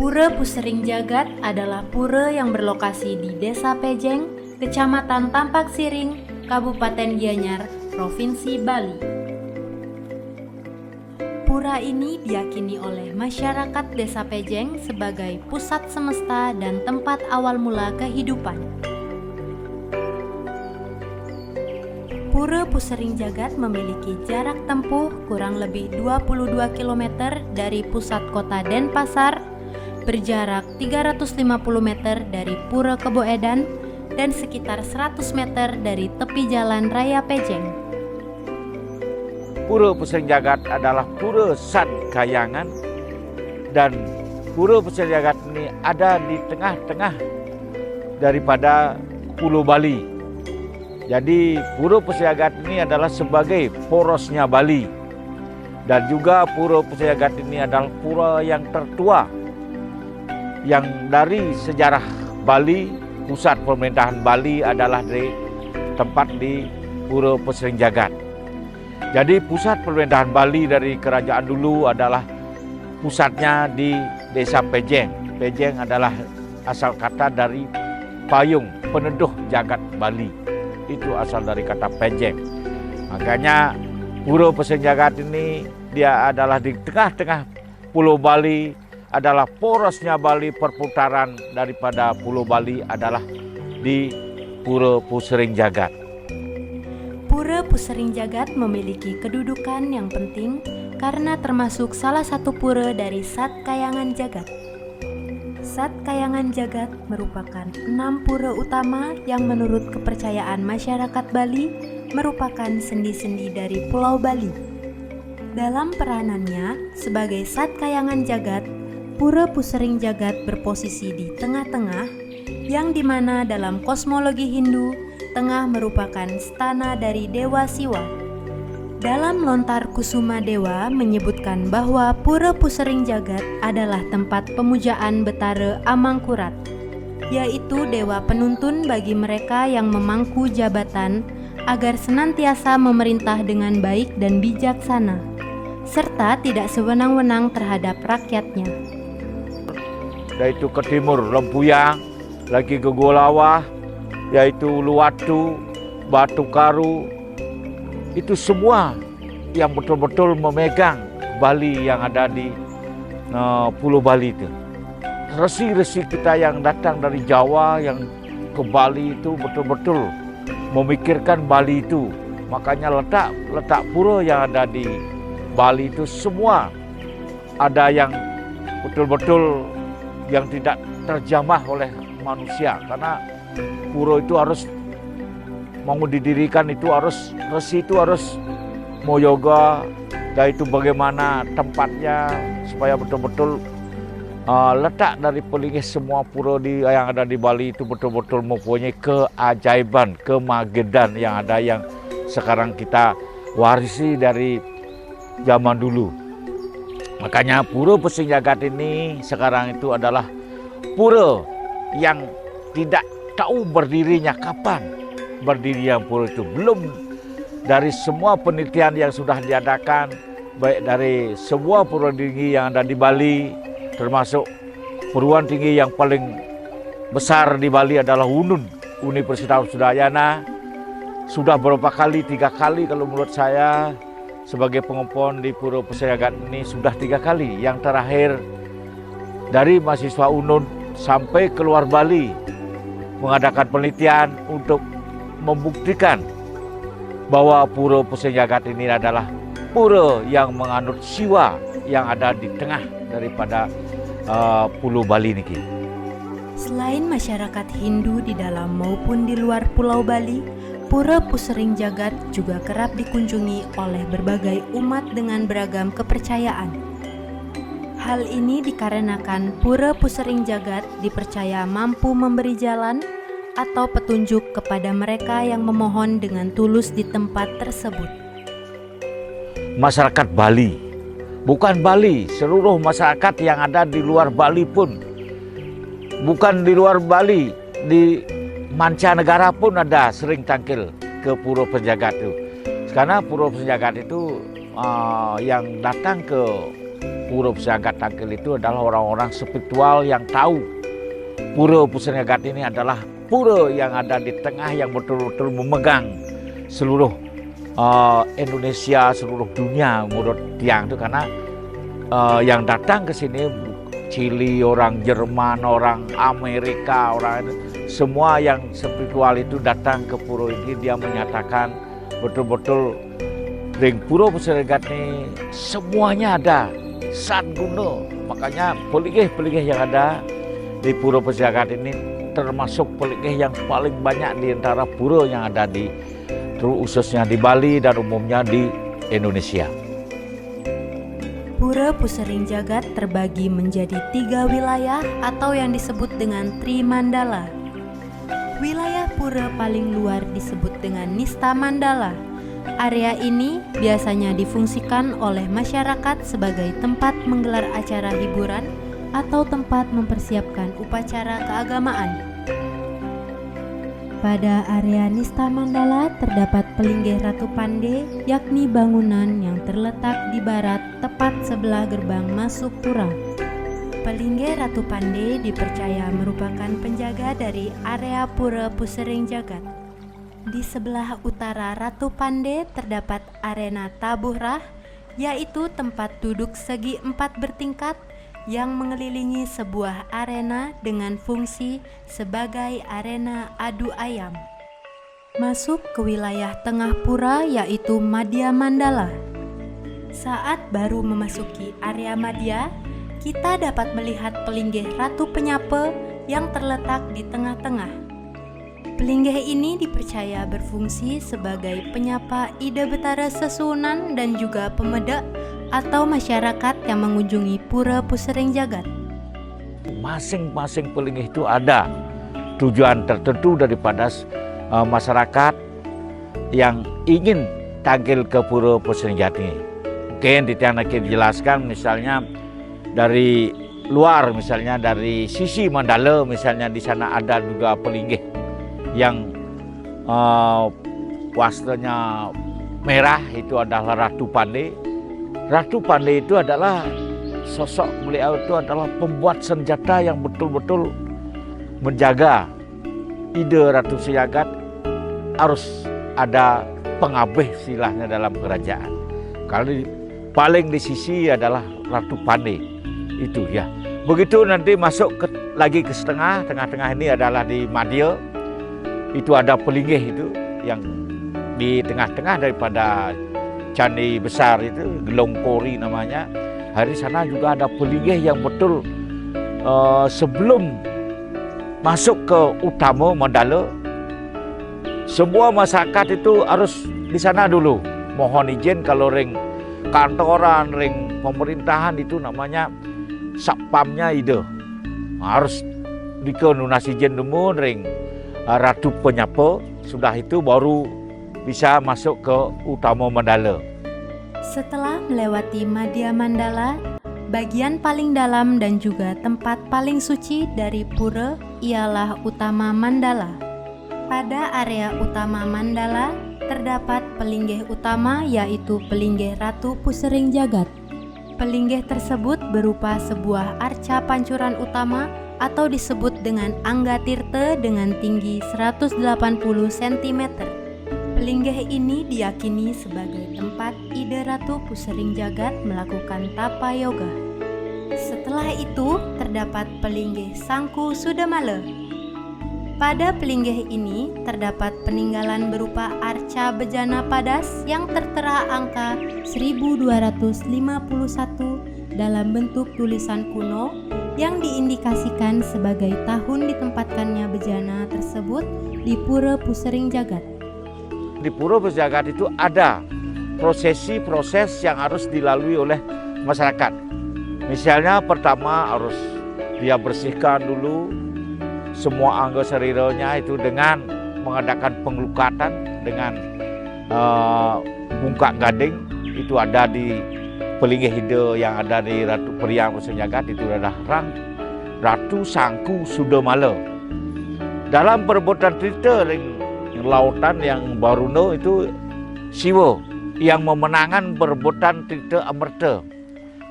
Pura Pusering Jagat adalah pura yang berlokasi di Desa Pejeng, Kecamatan Tampak Siring, Kabupaten Gianyar, Provinsi Bali. Pura ini diyakini oleh masyarakat Desa Pejeng sebagai pusat semesta dan tempat awal mula kehidupan. Pura Pusering Jagat memiliki jarak tempuh kurang lebih 22 km dari pusat kota Denpasar, berjarak 350 meter dari Pura Keboedan, dan sekitar 100 meter dari tepi jalan raya Pejeng. Pura Pusering Jagat adalah pura Sat Kayangan, dan Pura Pusering Jagat ini ada di tengah-tengah daripada Pulau Bali. Jadi Pura Pusering Jagat ini adalah sebagai porosnya Bali, dan juga Pura Pusering Jagat ini adalah pura yang tertua yang dari sejarah Bali. Pusat pemerintahan Bali adalah di tempat di Pura Pusering Jagat. Jadi pusat pemerintahan Bali dari kerajaan dulu adalah pusatnya di Desa Pejeng. Pejeng adalah asal kata dari payung, peneduh jagat Bali. Itu asal dari kata Pejeng. Makanya Pura Pusering Jagat ini dia adalah di tengah-tengah Pulau Bali, adalah porosnya Bali. Perputaran daripada Pulau Bali adalah di Pura Pusering Jagat. Pura Pusering Jagat memiliki kedudukan yang penting karena termasuk salah satu pura dari Sat Kayangan Jagat. Sat Kayangan Jagat merupakan 6 pura utama yang menurut kepercayaan masyarakat Bali merupakan sendi-sendi dari Pulau Bali. Dalam peranannya sebagai Sat Kayangan Jagat, Pura Pusering Jagat berposisi di tengah-tengah, yang dimana dalam kosmologi Hindu, tengah merupakan stana dari Dewa Siwa. Dalam Lontar Kusuma Dewa menyebutkan bahwa Pura Pusering Jagat adalah tempat pemujaan Betara Amangkurat, yaitu dewa penuntun bagi mereka yang memangku jabatan agar senantiasa memerintah dengan baik dan bijaksana, serta tidak sewenang-wenang terhadap rakyatnya. Yaitu ke timur Lempuyang, lagi ke Golawah, yaitu Uluwatu, Batu Karu. Itu semua yang betul-betul memegang Bali yang ada di Pulau Bali itu. Resi-resi kita yang datang dari Jawa yang ke Bali itu betul-betul memikirkan Bali itu. Makanya letak pura yang ada di Bali itu semua ada yang betul-betul yang tidak terjamah oleh manusia. Karena pura itu harus mau didirikan, itu harus resi itu harus mau yoga, yaitu bagaimana tempatnya supaya betul-betul letak dari pelingis semua pura yang ada di Bali itu betul-betul mempunyai keajaiban, kemagedan yang ada yang sekarang kita warisi dari zaman dulu. Makanya Pura Pusering Jagat ini sekarang itu adalah pura yang tidak tahu berdirinya kapan. Berdirinya pura itu belum, dari semua penelitian yang sudah diadakan, baik dari semua perguruan tinggi yang ada di Bali, termasuk perguruan tinggi yang paling besar di Bali adalah UNUN, Universitas Udayana. Sudah berapa kali, 3 kali kalau menurut saya sebagai pengompon di Pura Pusering Jagat ini sudah 3 kali. Yang terakhir dari mahasiswa UNUN sampai keluar Bali mengadakan penelitian untuk membuktikan bahwa Pura Pusering Jagat ini adalah pura yang menganut siwa yang ada di tengah daripada Pulau Bali niki. Selain masyarakat Hindu di dalam maupun di luar Pulau Bali, Pura Pusering Jagat juga kerap dikunjungi oleh berbagai umat dengan beragam kepercayaan. Hal ini dikarenakan Pura Pusering Jagat dipercaya mampu memberi jalan atau petunjuk kepada mereka yang memohon dengan tulus di tempat tersebut. Masyarakat Bali, bukan Bali, seluruh masyarakat yang ada di luar Bali pun, bukan di luar Bali, di mancanegara pun ada sering tangkil ke Pura Pusering Jagat itu. Karena Pura Pusering Jagat itu yang datang ke Pura Pusat Tangkil itu adalah orang-orang spiritual yang tahu Pura Pusat ini adalah pura yang ada di tengah yang betul-betul memegang seluruh Indonesia, seluruh dunia menurut tiang itu, karena yang datang ke sini Chili, orang Jerman, orang Amerika, orang semua yang spiritual itu datang ke pura ini. Dia menyatakan betul-betul ring Pura Pusat ini semuanya ada sat guna. Makanya peligih-peligih yang ada di Pura Pusat ini termasuk peligih yang paling banyak di antara pura yang ada di khususnya di Bali dan umumnya di Indonesia. Pura Pusering Jagat terbagi menjadi 3 wilayah atau yang disebut dengan Trimandala. Wilayah pura paling luar disebut dengan Nista Mandala. Area ini biasanya difungsikan oleh masyarakat sebagai tempat menggelar acara hiburan atau tempat mempersiapkan upacara keagamaan. Pada area Nista Mandala terdapat Pelinggih Ratu Pande, yakni bangunan yang terletak di barat tepat sebelah gerbang masuk pura. Pelinggih Ratu Pande dipercaya merupakan penjaga dari area Pura Pusering Jagat. Di sebelah utara Ratu Pande terdapat arena Tabuhrah, yaitu tempat duduk segi 4 bertingkat yang mengelilingi sebuah arena dengan fungsi sebagai arena adu ayam. Masuk ke wilayah tengah pura yaitu Madya Mandala. Saat baru memasuki area Madya, kita dapat melihat Pelinggih Ratu Penyape yang terletak di tengah-tengah. Pelinggih ini dipercaya berfungsi sebagai penyapa Ida Betara Sesunan dan juga pemedak atau masyarakat yang mengunjungi Pura Pusering Jagat. Masing-masing pelinggih itu ada tujuan tertentu daripada masyarakat yang ingin tampil ke Pura Pusering Jagat ini. Mungkin dijelaskan misalnya dari luar, misalnya dari sisi Mandala, misalnya di sana ada juga pelinggih yang wastanya merah, itu adalah Ratu Pande. Ratu Pande itu adalah sosok beliau itu adalah pembuat senjata yang betul-betul menjaga ide Ratu Jagat harus ada pengabeh silahnya dalam kerajaan. Kalau paling di sisi adalah Ratu Pande itu ya. Begitu nanti masuk lagi ke tengah-tengah ini adalah di Madya. Itu ada pelinggih itu yang di tengah-tengah daripada Candi Besar itu, Gelongkori namanya. Hari sana juga ada pelinggih yang betul sebelum masuk ke utama Mandala, semua masyarakat itu harus di sana dulu. Mohon izin kalau ring kantoran, ring pemerintahan itu namanya satpamnya ide. Harus dikonunasi izin dulu ring Ratu Penyape, sudah itu baru bisa masuk ke utama Mandala. Setelah melewati Madya Mandala, bagian paling dalam dan juga tempat paling suci dari pura ialah utama Mandala. Pada area utama Mandala terdapat pelinggih utama yaitu Pelinggih Ratu Pusering Jagat. Pelinggih tersebut berupa sebuah arca pancuran utama atau disebut dengan Angga Tirta dengan tinggi 180 cm. Pelinggih ini diyakini sebagai tempat Ida Ratu Pusering Jagat melakukan tapa yoga. Setelah itu terdapat Pelinggih Sangku Sudamala. Pada pelinggih ini terdapat peninggalan berupa arca bejana padas yang tertera angka 1251 dalam bentuk tulisan kuno yang diindikasikan sebagai tahun ditempatkannya bejana tersebut di Pura Pusering Jagat. Di Pura Pusering Jagat itu ada proses yang harus dilalui oleh masyarakat. Misalnya pertama harus dia bersihkan dulu semua anggota sariranya itu dengan mengadakan pengelukatan dengan bungkak gading. Itu ada di Pelinggih Hida yang ada di Ratu Periang Pusering Jagat, itu adalah Ratu Sangku Sudamala. Dalam perbuatan cerita lautan yang Baruna itu Siwa yang memenangkan perbuatan Tirta Amerta.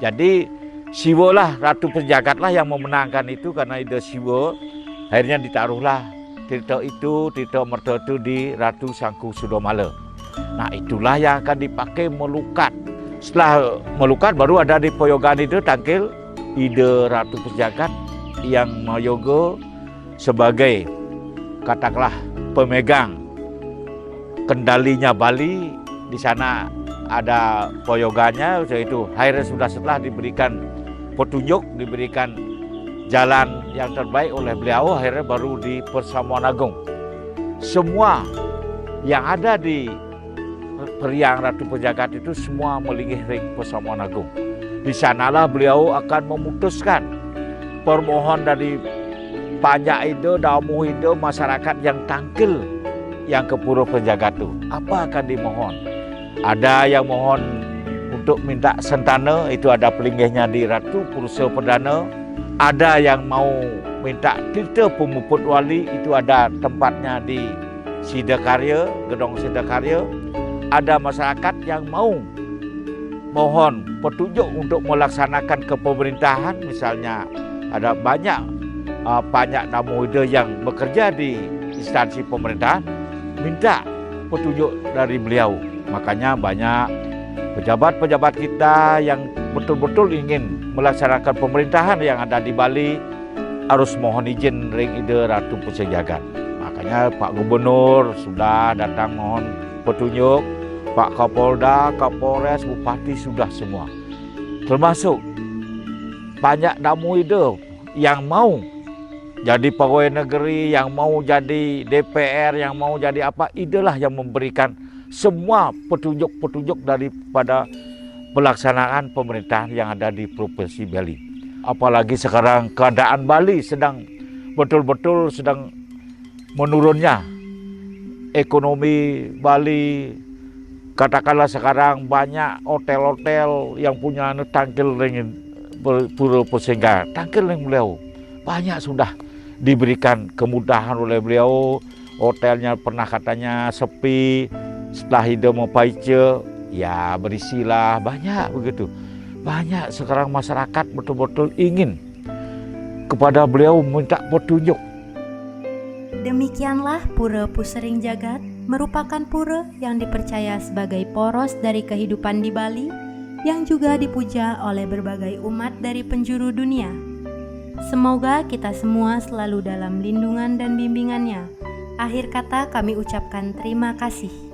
Jadi Siwa lah, Ratu Penjagat lah yang memenangkan itu karena ide Siwa. Akhirnya ditaruhlah Tirta Merta itu di Ratu Sangku Sudomala. Nah itulah yang akan dipakai melukat. Setelah melukat baru ada di poyogan itu tangkil ide Ratu Penjagat yang mayoga sebagai katakanlah pemegang kendalinya Bali. Di sana ada poyogannya, yaitu akhirnya sudah setelah diberikan petunjuk, diberikan jalan yang terbaik oleh beliau, akhirnya baru di Persamuan Agung. Semua yang ada di periang Ratu Penjagat itu semua melingkih ring Persamuan Agung. Di sanalah beliau akan memutuskan permohon dari panjak itu, damu itu, masyarakat yang tangkil yang ke Pura Penjagat itu. Apa akan dimohon? Ada yang mohon untuk minta sentana, itu ada pelinggihnya di Ratu Pursa Perdana. Ada yang mau minta Tirta Pemuput Wali, itu ada tempatnya di Sidakarya, Gedong Sidakarya. Ada masyarakat yang mau mohon petunjuk untuk melaksanakan kepemerintahan, misalnya ada banyak namu muda yang bekerja di instansi pemerintahan, minta petunjuk dari beliau. Makanya banyak pejabat-pejabat kita yang betul-betul ingin melaksanakan pemerintahan yang ada di Bali harus mohon izin ring ide Ratu Penjagat. Makanya Pak Gubernur sudah datang mohon petunjuk, Pak Kapolda, Kapolres, Bupati sudah semua. Termasuk banyak namu ide yang mau jadi pegawai negeri, yang mau jadi DPR, yang mau jadi apa, idelah yang memberikan semua petunjuk-petunjuk daripada pelaksanaan pemerintahan yang ada di Provinsi Bali. Apalagi sekarang keadaan Bali sedang betul-betul sedang menurunnya. Ekonomi Bali, katakanlah sekarang banyak hotel-hotel yang punya tangkil ring Pura Pusingga, tangkil ring beliau. Banyak sudah diberikan kemudahan oleh beliau. Hotelnya pernah katanya sepi, setelah hidup mau paice, ya berisilah, banyak begitu. Banyak sekarang masyarakat betul-betul ingin kepada beliau minta petunjuk. Demikianlah Pura Pusering Jagat merupakan pura yang dipercaya sebagai poros dari kehidupan di Bali yang juga dipuja oleh berbagai umat dari penjuru dunia. Semoga kita semua selalu dalam lindungan dan bimbingannya. Akhir kata kami ucapkan terima kasih.